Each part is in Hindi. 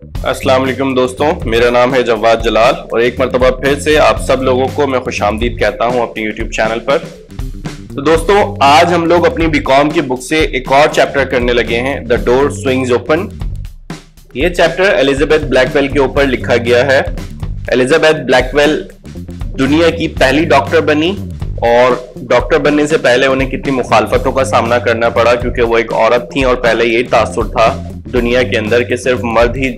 अस्सलाम वालेकुम दोस्तों, मेरा नाम है जवाद जलाल और एक मरतबा फिर से आप सब लोगों को मैं खुशामदीद कहता हूं अपने यूट्यूब चैनल पर। तो दोस्तों, आज हम लोग अपनी बीकॉम की बुक से एक और चैप्टर करने लगे हैं, द डोर स्विंग्स ओपन। ये चैप्टर एलिजाबेथ ब्लैकवेल के ऊपर लिखा गया है। एलिजाबेथ ब्लैकवेल दुनिया की पहली डॉक्टर बनी और डॉक्टर बनने से पहले उन्हें कितनी मुखालफतों का सामना करना पड़ा, क्योंकि वो एक औरत थी और पहले यही तासुर था दुनिया के अंदर कि सिर्फ मर्द ही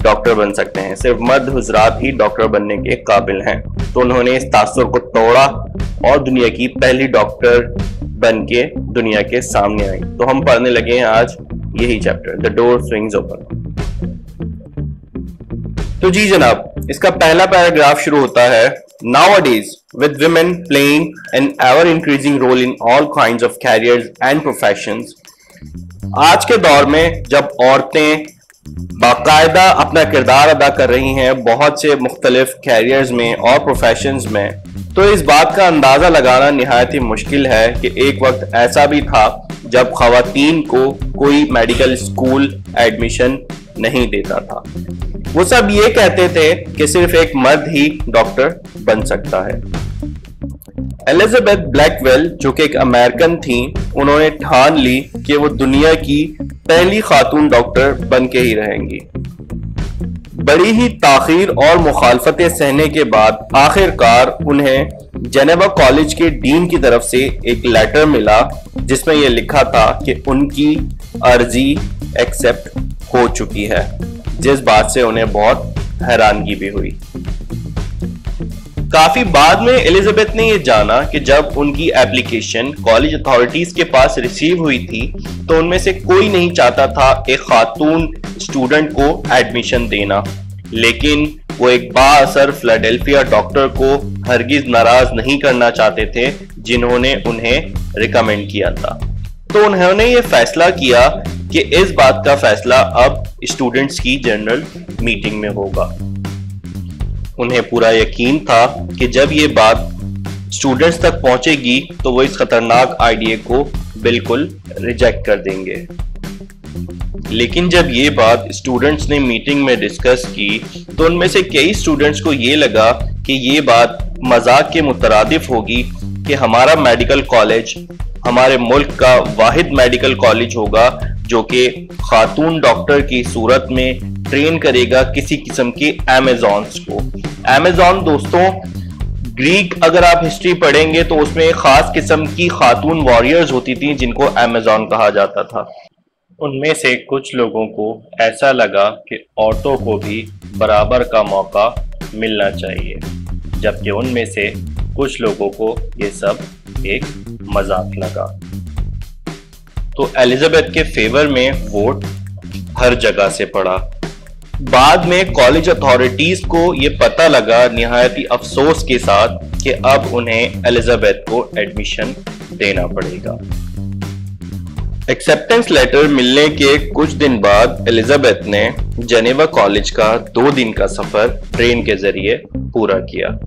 डॉक्टर बन सकते हैं, सिर्फ मर्द हुजरात ही डॉक्टर बनने के काबिल हैं। तो उन्होंने इस तासुर को तोड़ा और दुनिया की पहली डॉक्टर बन के दुनिया के सामने आई। तो हम पढ़ने लगे हैं आज यही chapter, the door swings open. तो जी जनाब, इसका पहला पैराग्राफ शुरू होता है, Nowadays, with women playing an ever-increasing role in all kinds of careers and professions, आज के दौर में जब औरतें बाकायदा अपना किरदार अदा कर रही हैं बहुत से मुख्तलिफ कैरियर्स में और प्रोफेशंस में, तो इस बात का अंदाजा लगाना निहायत ही मुश्किल है कि एक वक्त ऐसा भी था जब खवातीन को कोई मेडिकल स्कूल एडमिशन नहीं देता था। वो सब ये कहते थे कि सिर्फ एक मर्द ही डॉक्टर बन सकता है। एलिजाबेथ ब्लैकवेल, जो कि एक अमेरिकन थी, उन्होंने ठान ली कि वो दुनिया की पहली खातून डॉक्टर बन के ही रहेंगी। बड़ी ही ताखीर और मुखालफतें सहने के बाद आखिरकार उन्हें जेनेवा कॉलेज के डीन की तरफ से एक लेटर मिला जिसमें यह लिखा था कि उनकी अर्जी एक्सेप्ट हो चुकी है, जिस बात से उन्हें बहुत हैरानगी भी हुई। काफी बाद में एलिजाबेथ ने यह जाना कि जब उनकी एप्लीकेशन कॉलेज अथॉरिटीज के पास रिसीव हुई थी तो उनमें से कोई नहीं चाहता था एक खातून स्टूडेंट को एडमिशन देना, लेकिन वो एक बाअसर फिलाडेल्फिया डॉक्टर को हरगिज नाराज नहीं करना चाहते थे जिन्होंने उन्हें रिकमेंड किया था। तो उन्होंने ये फैसला किया कि इस बात का फैसला अब स्टूडेंट्स की जनरल मीटिंग में होगा। उन्हें पूरा यकीन था कि जब ये बात स्टूडेंट्स तक पहुंचेगी तो वो इस खतरनाक आइडिया को बिल्कुल रिजेक्ट कर देंगे। लेकिन जब ये बात स्टूडेंट्स ने मीटिंग में डिस्कस की तो उनमें से कई स्टूडेंट्स को ये लगा कि ये बात मजाक के मुतरादिफ होगी कि हमारा मेडिकल कॉलेज हमारे मुल्क का वाहिद मेडिकल कॉलेज होगा जो कि खातून डॉक्टर की सूरत में ट्रेन करेगा किसी किस्म के अमेज़ॉन्स को। अमेज़ॉन दोस्तों, ग्रीक अगर आप हिस्ट्री पढ़ेंगे तो उसमें एक खास किस्म की खातून वॉरियर्स होती थी जिनको अमेज़ॉन कहा जाता था। उनमें से कुछ लोगों को ऐसा लगा कि औरतों को भी बराबर का मौका मिलना चाहिए, जबकि उनमें से कुछ लोगों को ये सब एक मजाक लगा। तो एलिजाबेथ के फेवर में वोट हर जगह से पड़ा। बाद में कॉलेज अथॉरिटीज को यह पता लगा निहायत ही अफसोस के साथ कि अब उन्हें एलिजाबेथ को एडमिशन देना पड़ेगा। एक्सेप्टेंस लेटर मिलने के कुछ दिन बाद एलिजाबेथ ने जेनेवा कॉलेज का 2 दिन का सफर ट्रेन के जरिए पूरा किया।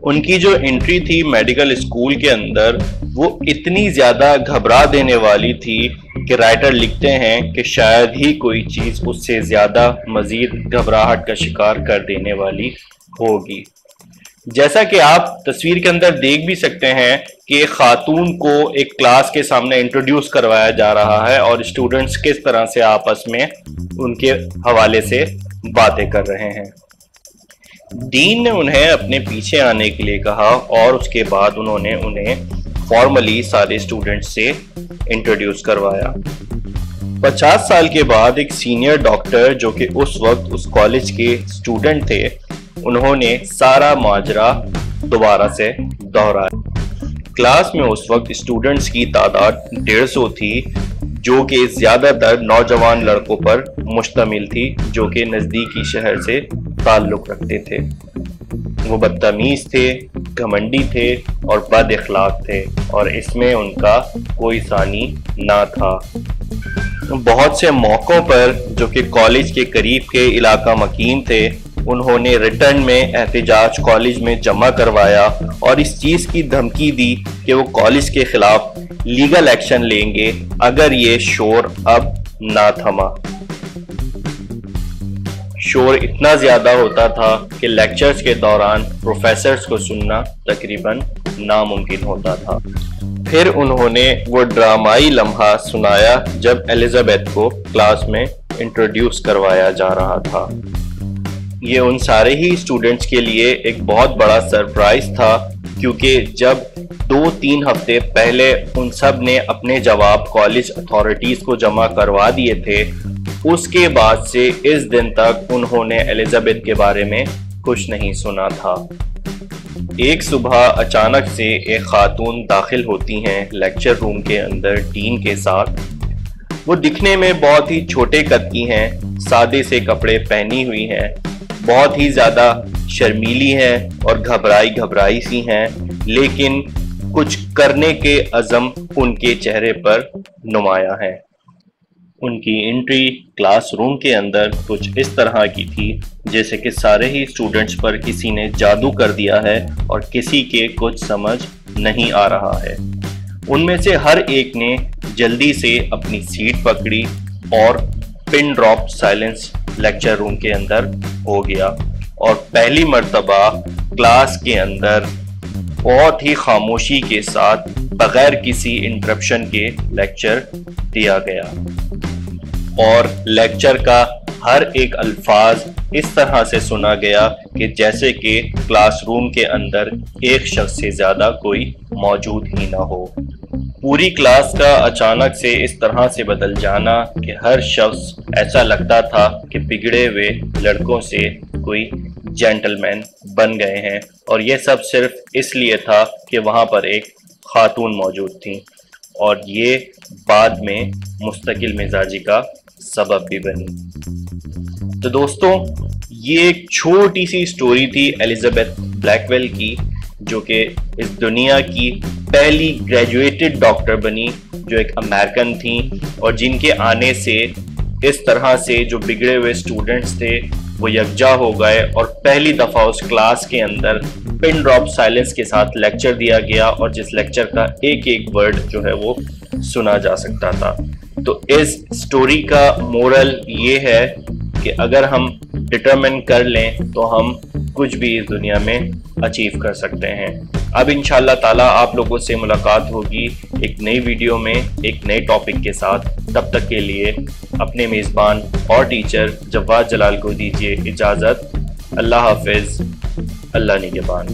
उनकी जो एंट्री थी मेडिकल स्कूल के अंदर वो इतनी ज्यादा घबरा देने वाली थी कि राइटर लिखते हैं कि शायद ही कोई चीज उससे ज्यादा मजीद घबराहट का शिकार कर देने वाली होगी। जैसा कि आप तस्वीर के अंदर देख भी सकते हैं कि खातून को एक क्लास के सामने इंट्रोड्यूस करवाया जा रहा है और स्टूडेंट्स किस तरह से आपस में उनके हवाले से बातें कर रहे हैं। डीन ने उन्हें अपने पीछे आने के लिए कहा और उसके बाद उन्होंने उन्हें फॉर्मली सारे स्टूडेंट्स से इंट्रोड्यूस करवाया। 50 साल के बाद एक सीनियर डॉक्टर जो कि उस वक्त उस कॉलेज के स्टूडेंट थे, उन्होंने सारा माजरा दोबारा से दोहराया। क्लास में उस वक्त स्टूडेंट्स की तादाद 150 थी, जो कि ज्यादातर नौजवान लड़कों पर मुश्तमिल थी जो कि नजदीकी शहर से ताल्लुक रखते थे। वो बदतमीज थे, घमंडी थे और बद इखलाक थे और इसमें उनका कोई सानी ना था। बहुत से मौक़ों पर जो कि कॉलेज के करीब के इलाका मकीन थे, उन्होंने रिटर्न में एहतजाज कॉलेज में जमा करवाया और इस चीज़ की धमकी दी कि वो कॉलेज के खिलाफ लीगल एक्शन लेंगे अगर ये शोर अब ना थमा। शोर इतना ज़्यादा होता था कि लेक्चर्स के दौरान प्रोफेसर्स को सुनना तकरीबन नामुमकिन होता था। फिर उन्होंने वो ड्रामाई लम्हा सुनाया जब एलिजाबेथ को क्लास में इंट्रोड्यूस करवाया जा रहा था। ये उन सारे ही स्टूडेंट्स के लिए एक बहुत बड़ा सरप्राइज था, क्योंकि जब 2-3 हफ्ते पहले उन सब ने अपने जवाब कॉलेज अथॉरिटीज़ को जमा करवा दिए थे, उसके बाद से इस दिन तक उन्होंने एलिजाबेथ के बारे में कुछ नहीं सुना था। एक सुबह अचानक से एक खातून दाखिल होती हैं लेक्चर रूम के अंदर डीन के साथ। वो दिखने में बहुत ही छोटे कद की हैं, सादे से कपड़े पहनी हुई हैं, बहुत ही ज़्यादा शर्मीली हैं और घबराई सी हैं, लेकिन कुछ करने के अज़म उनके चेहरे पर नुमाया है। उनकी एंट्री क्लासरूम के अंदर कुछ इस तरह की थी जैसे कि सारे ही स्टूडेंट्स पर किसी ने जादू कर दिया है और किसी के कुछ समझ नहीं आ रहा है। उनमें से हर एक ने जल्दी से अपनी सीट पकड़ी और pin drop silence lecture room के अंदर हो गया और पहली मर्तबा क्लास के अंदर बहुत ही खामोशी के साथ बगैर किसी इंटरप्शन के लेक्चर दिया गया और लेक्चर का हर एक अल्फाज इस तरह से सुना गया कि जैसे कि क्लासरूम के अंदर एक शख्स से ज़्यादा कोई मौजूद ही ना हो। पूरी क्लास का अचानक से इस तरह से बदल जाना कि हर शख्स ऐसा लगता था कि बिगड़े हुए लड़कों से कोई जेंटलमैन बन गए हैं, और यह सब सिर्फ इसलिए था कि वहाँ पर एक खातून मौजूद थी और ये बाद में मुस्तकिल मिजाजी का सबब भी बनी। तो दोस्तों, ये एक छोटी सी स्टोरी थी एलिजाबेथ ब्लैकवेल की, जो कि इस दुनिया की पहली ग्रेजुएटेड डॉक्टर बनी जो एक अमेरिकन थी और जिनके आने से इस तरह से जो बिगड़े हुए स्टूडेंट्स थे वो यकजा हो गए और पहली दफ़ा उस क्लास के अंदर पिन ड्रॉप साइलेंस के साथ लेक्चर दिया गया और जिस लेक्चर का एक एक वर्ड जो है वो सुना जा सकता था। तो इस स्टोरी का मोरल ये है कि अगर हम डिटरमिन कर लें तो हम कुछ भी इस दुनिया में अचीव कर सकते हैं। अब इंशाल्लाह ताला आप लोगों से मुलाकात होगी एक नई वीडियो में एक नए टॉपिक के साथ। तब तक के लिए अपने मेज़बान और टीचर जवाद जलाल को दीजिए इजाज़त। अल्लाह हाफिज़, अल्लाह निगहबान।